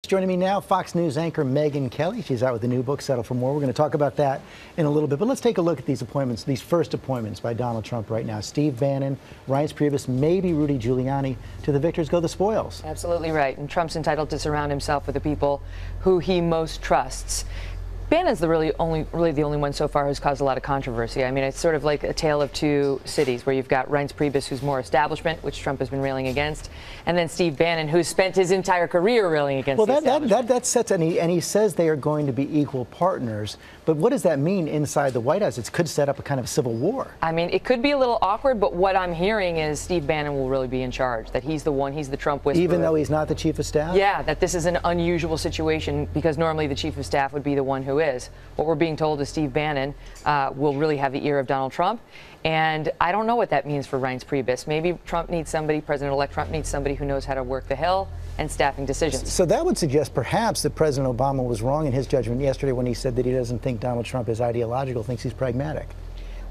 Joining me now, Fox News anchor Megyn Kelly. She's out with a new book, Settle for More. We're going to talk about that in a little bit. But let's take a look at these appointments, these first appointments by Donald Trump right now. Steve Bannon, Reince Priebus, maybe Rudy Giuliani. To the victors go the spoils. Absolutely right. And Trump's entitled to surround himself with the people who he most trusts. Bannon's really the only one so far who's caused a lot of controversy. I mean, it's sort of like a tale of two cities, where you've got Reince Priebus, who's more establishment, which Trump has been railing against, and then Steve Bannon, who's spent his entire career railing against the establishment. That sets, and he says they are going to be equal partners. But what does that mean inside the White House? It could set up a kind of civil war. I mean, it could be a little awkward, but what I'm hearing is Steve Bannon will really be in charge, that he's the one, he's the Trump whisperer. Even though he's not the chief of staff? Yeah, that this is an unusual situation, because normally the chief of staff would be the one who is. What we're being told is Steve Bannon will really have the ear of Donald Trump. And I don't know what that means for Reince Priebus. Maybe Trump needs somebody, President-elect Trump needs somebody who knows how to work the Hill and staffing decisions. So that would suggest perhaps that President Obama was wrong in his judgment yesterday when he said that he doesn't think Donald Trump is ideological, thinks he's pragmatic.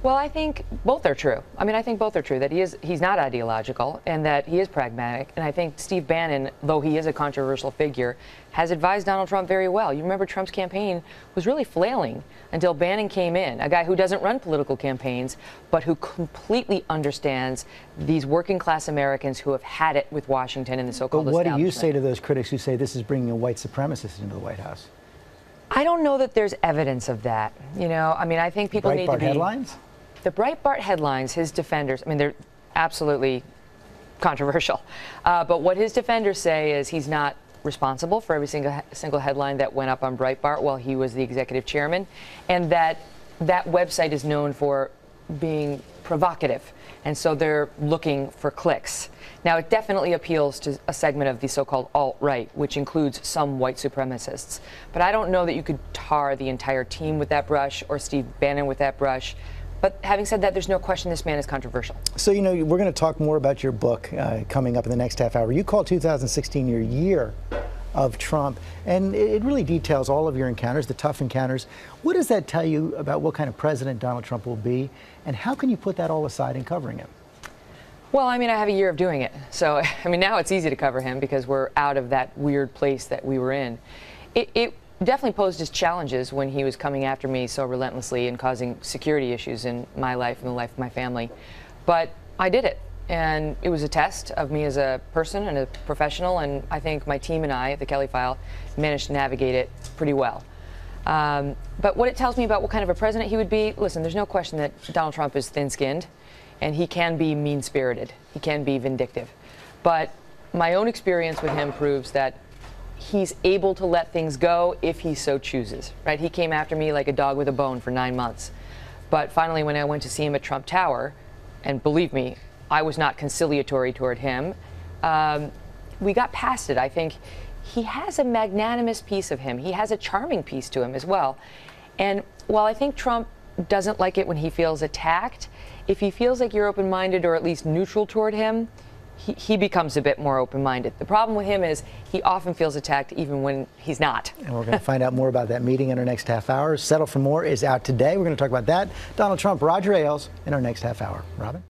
Well, I think both are true. I mean, I think both are true, that he's not ideological and that he is pragmatic. And I think Steve Bannon, though he is a controversial figure, has advised Donald Trump very well. You remember Trump's campaign was really flailing until Bannon came in, a guy who doesn't run political campaigns, but who completely understands these working class Americans who have had it with Washington and the so-called establishment. But what do you say to those critics who say this is bringing a white supremacist into the White House? I don't know that there's evidence of that. You know, I mean, I think people need to be... headlines? The Breitbart headlines, his defenders, I mean, they're absolutely controversial. But what his defenders say is he's not responsible for every single headline that went up on Breitbart while he was the executive chairman, and that website is known for being provocative, and so they're looking for clicks. Now, it definitely appeals to a segment of the so-called alt-right, which includes some white supremacists. But I don't know that you could tar the entire team with that brush or Steve Bannon with that brush. But having said that, there's no question this man is controversial. So, you know, we're going to talk more about your book coming up in the next half hour. You call 2016 your year of Trump, and it really details all of your encounters, the tough encounters. What does that tell you about what kind of president Donald Trump will be, and how can you put that all aside in covering him? Well, I mean, I have a year of doing it. So, I mean, now it's easy to cover him because we're out of that weird place that we were in. It definitely posed his challenges when he was coming after me so relentlessly and causing security issues in my life and the life of my family. But I did it. And it was a test of me as a person and a professional, and I think my team and I at the Kelly File managed to navigate it pretty well. But what it tells me about what kind of a president he would be, listen, there's no question that Donald Trump is thin-skinned, and he can be mean-spirited. He can be vindictive. But my own experience with him proves that he's able to let things go if he so chooses, right? He came after me like a dog with a bone for 9 months. But finally, when I went to see him at Trump Tower, and believe me, I was not conciliatory toward him, we got past it. I think he has a magnanimous piece of him. He has a charming piece to him as well. And while I think Trump doesn't like it when he feels attacked, if he feels like you're open-minded or at least neutral toward him, he becomes a bit more open-minded. The problem with him is he often feels attacked even when he's not. And we're going to find out more about that meeting in our next half hour. Settle for More is out today. We're going to talk about that. Donald Trump, Roger Ailes in our next half hour. Robin?